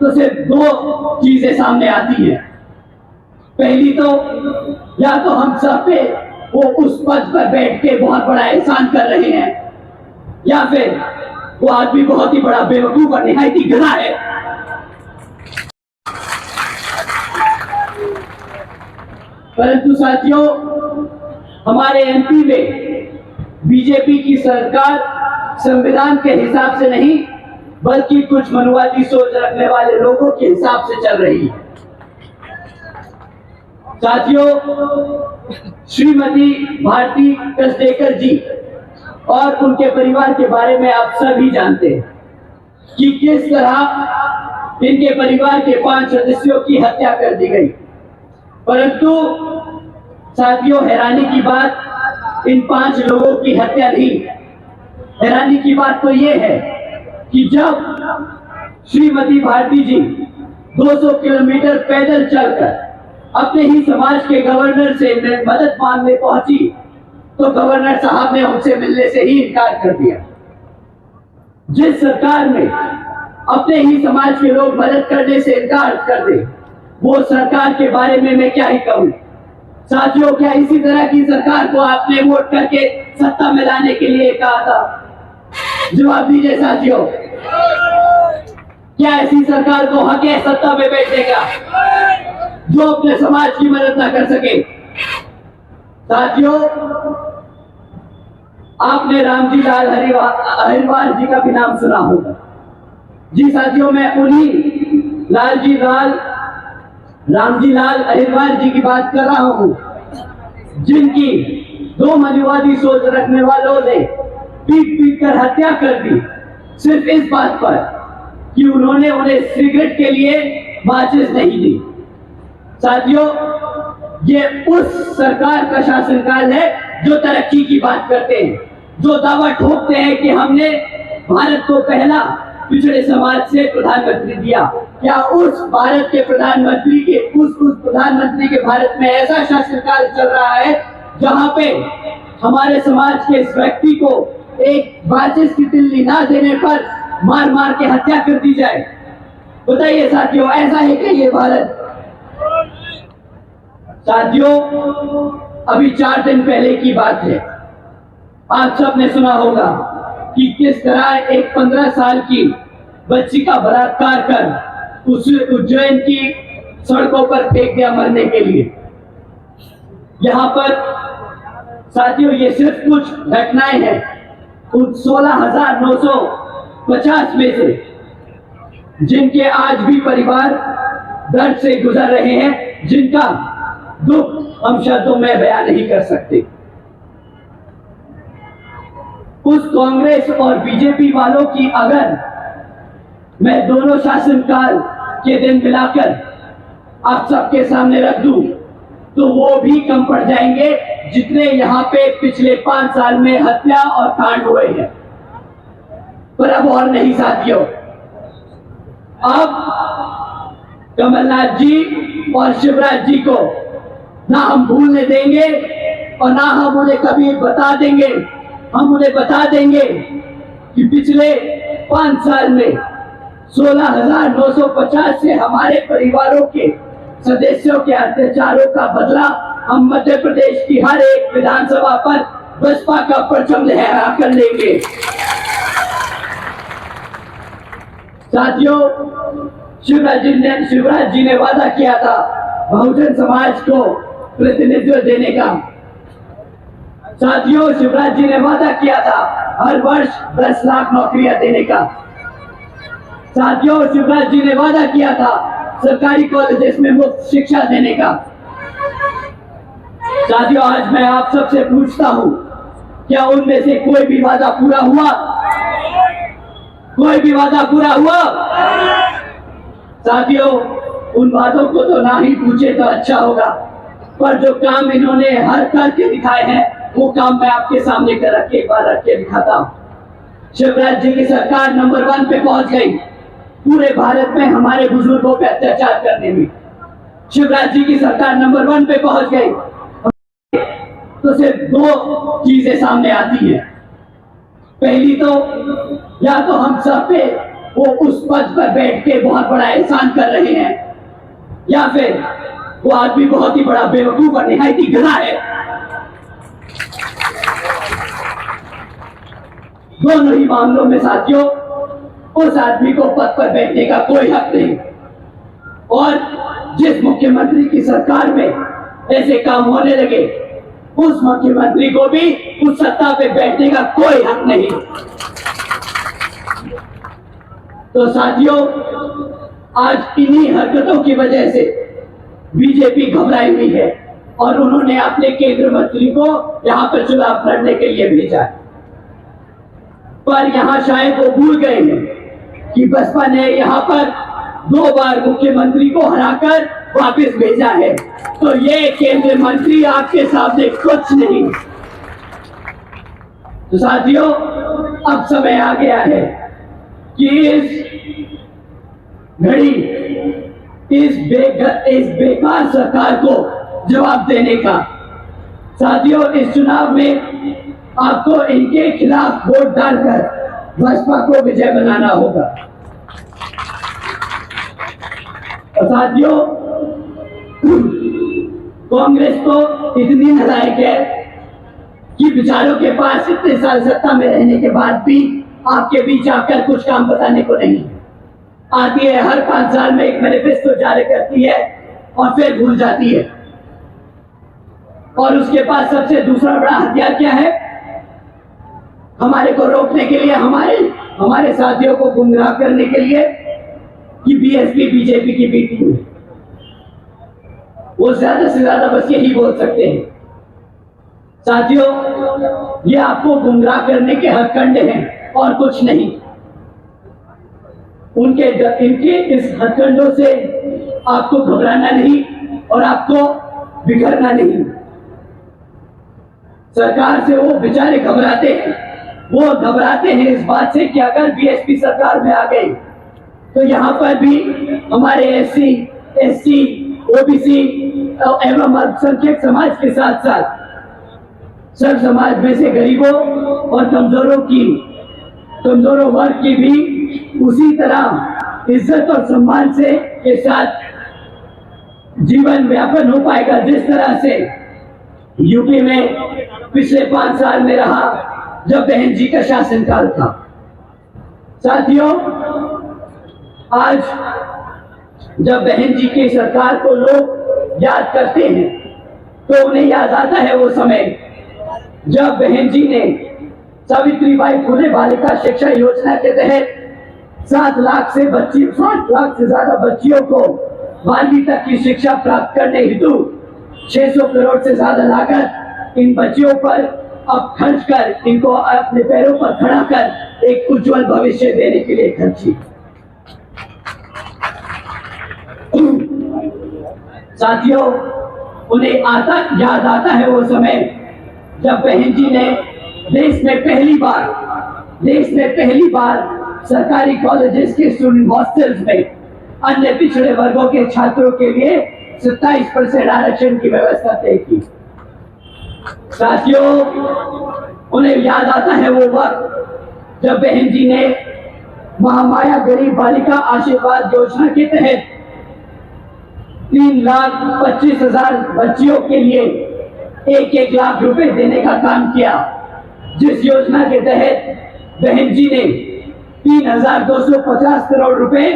तो सिर्फ दो चीजें सामने आती हैं। पहली तो या तो हम सब पे वो उस पद पर बैठ के बहुत बड़ा एहसान कर रहे हैं, या फिर वो आदमी बहुत ही बड़ा बेवकूफ और निहायती गधा है। परंतु साथियों, हमारे एमपी में बीजेपी की सरकार संविधान के हिसाब से नहीं बल्कि कुछ मनुवादी सोच रखने वाले लोगों के हिसाब से चल रही है। साथियों, श्रीमती भारती कसडेकर जी और उनके परिवार के बारे में आप सभी जानते हैं कि किस तरह इनके परिवार के 5 सदस्यों की हत्या कर दी गई। परंतु साथियों, हैरानी की बात इन 5 लोगों की हत्या नहीं, हैरानी की बात तो यह है कि जब श्रीमती भारती जी 200 किलोमीटर पैदल चलकर अपने ही समाज के गवर्नर से मदद मांगने पहुंची तो गवर्नर साहब ने उनसे मिलने से ही इनकार कर दिया। जिस सरकार में अपने ही समाज के लोग मदद करने से इनकार कर दे, वो सरकार के बारे में मैं क्या ही कहूं। साथियों, क्या इसी तरह की सरकार को आपने वोट करके सत्ता में लाने के लिए कहा था? जवाब दीजिए साथियों, क्या ऐसी सरकार को हक है सत्ता में बैठने का जो अपने समाज की मदद ना कर सके? साथियों, आपने रामजी लाल अहिरवार जी का भी नाम सुना होगा। जी साथियों, मैं उन्हीं रामजी लाल अहिरवार जी की बात कर रहा हूं जिनकी 2 मनुवादी सोच रखने वालों ने पीट कर हत्या कर दी, सिर्फ इस बात पर कि उन्होंने उन्हें सिगरेट के लिए माचिस नहीं दी। साथियों, ये उस सरकार का शासनकाल है जो तरक्की की बात करते हैं, जो दावा ठोकते हैं कि हमने भारत को पहला पिछड़े समाज से प्रधानमंत्री दिया। क्या उस भारत के प्रधानमंत्री के उस प्रधानमंत्री के भारत में ऐसा शासनकाल चल रहा है जहां पे हमारे समाज के इस व्यक्ति को एक माचिस की तिल्ली ना देने पर मार मार के हत्या कर दी जाए? बताइए साथियों, ऐसा है क्या ये भारत? साथियों, अभी 4 दिन पहले की बात है, आप सबने सुना होगा कि किस तरह एक 15 साल की बच्ची का बलात्कार कर उसे उज्जैन की सड़कों पर फेंक दिया मरने के लिए। यहाँ पर साथियों, ये सिर्फ कुछ घटनाएं हैं उन 16,950 में से जिनके आज भी परिवार दर्द से गुजर रहे हैं, जिनका दुख हम शब्दों में बयान नहीं कर सकते। उस कांग्रेस और बीजेपी वालों की अगर मैं दोनों शासनकाल के दिन मिलाकर आप सबके सामने रख दूं तो वो भी कम पड़ जाएंगे जितने यहाँ पे पिछले 5 साल में हत्या और कांड हुए हैं। पर अब और नहीं साथियों, अब कमलनाथ जी और शिवराज जी को ना हम भूलने देंगे और ना हम उन्हें कभी बता देंगे। हम उन्हें बता देंगे कि पिछले 5 साल में 16,950 से हमारे परिवारों के सदस्यों के अत्याचारों का बदला हम मध्य प्रदेश की हर एक विधानसभा पर बसपा का परचम लहरा कर लेंगे। साथियों, शिवराज जी ने वादा किया था बहुजन समाज को प्रतिनिधित्व देने का। साथियों, शिवराज जी ने वादा किया था हर वर्ष 10 लाख नौकरियां देने का। साथियों, शिवराज जी ने वादा किया था सरकारी कॉलेजेस में मुफ्त शिक्षा देने का। साथियों, आज मैं आप सबसे पूछता हूं, क्या उनमें से कोई भी वादा पूरा हुआ? कोई भी वादा पूरा हुआ? साथियों, उन वादों को तो ना ही पूछे तो अच्छा होगा, पर जो काम इन्होंने हर करके दिखाए हैं वो काम मैं आपके सामने एक बार रख के दिखाता हूं। शिवराज जी की सरकार नंबर 1 पे पहुंच गई पूरे भारत में हमारे बुजुर्गों पे अत्याचार करने में। शिवराज जी की सरकार नंबर 1 पे पहुंच गई तो सिर्फ 2 चीजें सामने आती हैं। पहली तो या तो हम सब पे वो उस पद पर बैठ के बहुत बड़ा एहसान कर रहे हैं, या फिर वो आदमी बहुत ही बड़ा बेवकूफ और निहायती गधा है। दोनों ही मामलों में साथियों उस आदमी को पद पर बैठने का कोई हक नहीं, और जिस मुख्यमंत्री की सरकार में ऐसे काम होने लगे उस मुख्यमंत्री को भी उस सत्ता पे बैठने का कोई हक नहीं। तो साथियों, आज इन्हीं हरकतों की वजह से बीजेपी घबराई हुई है और उन्होंने अपने केंद्रीय मंत्री को यहां पर चुनाव लड़ने के लिए भेजा है। पर यहां शायद वो भूल गए हैं कि बसपा ने यहां पर 2 बार मुख्यमंत्री को हराकर वापस भेजा है, तो ये केंद्रीय मंत्री आपके सामने कुछ नहीं। तो साथियों, अब समय आ गया है कि इस घड़ी इस बेकार सरकार को जवाब देने का। साथियों, इस चुनाव में आपको इनके खिलाफ वोट डालकर भाजपा को विजय बनाना होगा। और साथियों, कांग्रेस तो इतनी नालायक है कि बेचारों के पास इतने साल सत्ता में रहने के बाद भी आपके बीच आकर कुछ काम बताने को नहीं आती है। हर 5 साल में एक मैनिफेस्टो जारी करती है और फिर भूल जाती है। और उसके पास सबसे दूसरा बड़ा हथियार क्या है? हमारे को रोकने के लिए, हमारे साथियों को गुमराह करने के लिए कि बीएसपी बीजेपी की बीती हुई। वो ज्यादा से ज्यादा बस यही बोल सकते हैं। साथियों, ये आपको गुमराह करने के हथकंड हैं और कुछ नहीं। इनके इस हथकंडों से आपको घबराना नहीं और आपको बिखरना नहीं। सरकार से वो बेचारे घबराते हैं। वो घबराते हैं इस बात से कि अगर बीएसपी सरकार में आ गई तो यहाँ पर भी हमारे एससी, एसटी, ओबीसी एवं अल्पसंख्यक समाज के साथ साथ सब समाज में से गरीबों और कमजोरों वर्ग की भी उसी तरह इज्जत और सम्मान से के साथ जीवन व्यापन हो पाएगा जिस तरह से यूपी में पिछले 5 साल में रहा जब बहन जी का शासनकाल था। साथियों, आज जब बहन जी की सरकार को लोग याद करते हैं तो उन्हें याद आता है वो समय जब बहन जी ने सावित्रीबाई फुले बालिका शिक्षा योजना के तहत 7 लाख से ज्यादा बच्चियों को 12वीं तक की शिक्षा प्राप्त करने हेतु 600 करोड़ से ज्यादा लागत इन बच्चियों पर अब खर्च कर इनको अपने पैरों पर खड़ा कर एक उज्जवल भविष्य देने के लिए खर्ची। साथियों, उन्हें याद आता है वो समय जब बहन जी ने देश में पहली बार सरकारी कॉलेजेस के स्टूडेंट हॉस्टल्स में अन्य पिछड़े वर्गों के छात्रों के लिए 27% आरक्षण की व्यवस्था तय की। साथियों, उन्हें याद आता है वो वक्त जब बहन जी ने महामाया गरीब बालिका आशीर्वाद योजना के तहत 3,25,000 बच्चियों के लिए 1-1 लाख रुपए देने का काम किया, जिस योजना के तहत बहन जी ने 3,250 करोड़ रुपए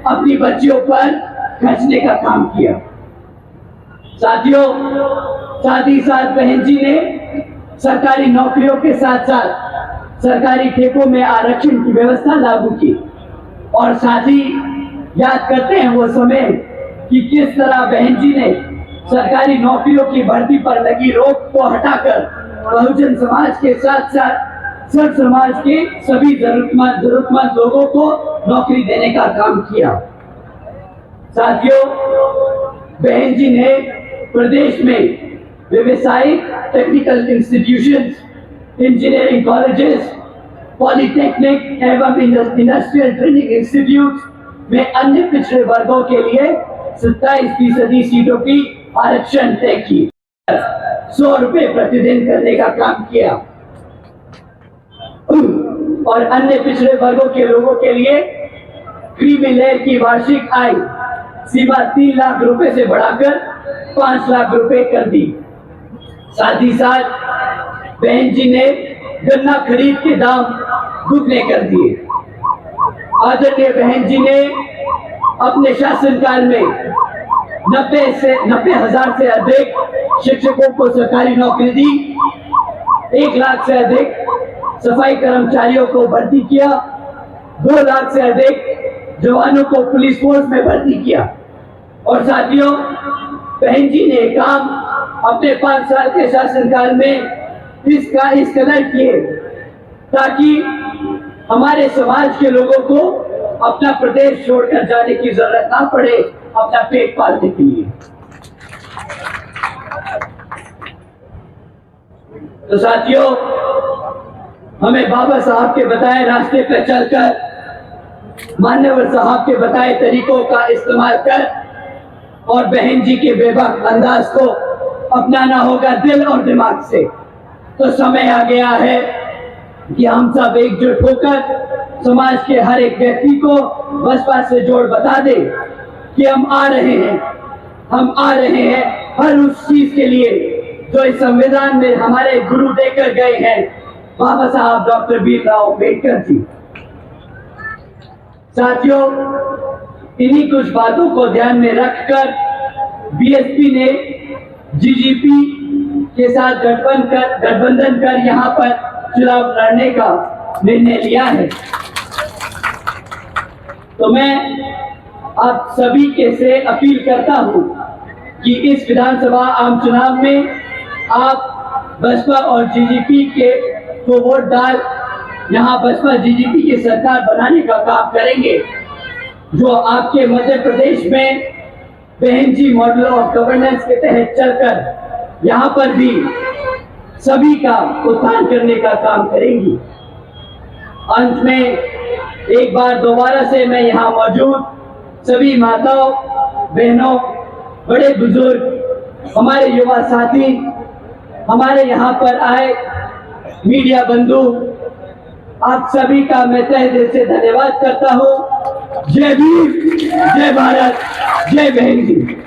अपनी बच्चियों पर खर्चने का काम किया। साथियों, साथ ही साथ बहन जी ने सरकारी नौकरियों के साथ साथ सरकारी ठेकों में आरक्षण की व्यवस्था लागू की। और साथ ही याद करते हैं वो समय कि किस तरह बहन जी ने सरकारी नौकरियों की भर्ती पर लगी रोक को हटाकर बहुजन समाज के साथ साथ सब समाज के सभी जरूरतमंद लोगों को नौकरी देने का काम किया। साथियों, बहन जी ने प्रदेश में व्यवसायिक technical institutions, engineering colleges, polytechnic एवं इंडस्ट्रियल ट्रेनिंग इंस्टीट्यूट में अन्य पिछड़े वर्गों के लिए 27% सीटों की आरक्षण तय की, 100 रुपए प्रतिदिन करने का काम किया और अन्य पिछड़े वर्गों के लोगों के लिए क्रीमी लेयर की वार्षिक आय सीमा 3 लाख रुपए से बढ़ाकर 5 लाख रुपए कर दी। साथ ही साथ बहन जी ने गन्ना खरीद के दाम दुगने कर दिए। आदरणीय बहन जी ने अपने शासनकाल में 90,000 से अधिक शिक्षकों को सरकारी नौकरी दी, 1 लाख से अधिक सफाई कर्मचारियों को भर्ती किया, 2 लाख से अधिक जवानों को पुलिस फोर्स में भर्ती किया। और साथियों, बहन जी ने काम अपने 5 साल के शासनकाल में इस कदर किए ताकि हमारे समाज के लोगों को अपना प्रदेश छोड़कर जाने की जरूरत ना पड़े अपना पेट पालने के लिए। तो साथियों, हमें बाबा साहब के बताए रास्ते पर चलकर, मान्यवर साहब के बताए तरीकों का इस्तेमाल कर और बहन जी के बेबाक अंदाज को अपनाना होगा दिल और दिमाग से। तो समय आ गया है कि हम सब एकजुट होकर समाज के हर एक व्यक्ति को बसपा से जोड़ बता दे कि हम आ रहे हैं हर उस चीज के लिए जो इस संविधान में हमारे गुरु देकर गए हैं, बाबा साहब डॉक्टर भीमराव अम्बेडकर जी। साथियों, इन्हीं कुछ बातों को ध्यान में रखकर बीएसपी ने जीजीपी के साथ गठबंधन कर यहाँ पर चुनाव लड़ने का निर्णय लिया है। तो मैं आप सभी के से अपील करता हूँ कि इस विधानसभा आम चुनाव में आप बसपा और जीजीपी के को वोट डाल यहाँ बसपा जीजीपी की सरकार बनाने का काम करेंगे, जो आपके मध्य प्रदेश में बहन जी मॉडल ऑफ गवर्नेंस के तहत चलकर यहाँ पर भी सभी का उत्थान करने का काम करेंगी। अंत में एक बार दोबारा से मैं यहाँ मौजूद सभी माताओं, बहनों, बड़े बुजुर्ग, हमारे युवा साथी, हमारे यहाँ पर आए मीडिया बंधु, आप सभी का मैं तहे दिल से धन्यवाद करता हूँ। जय भीम, जय भारत, जय बहन जी।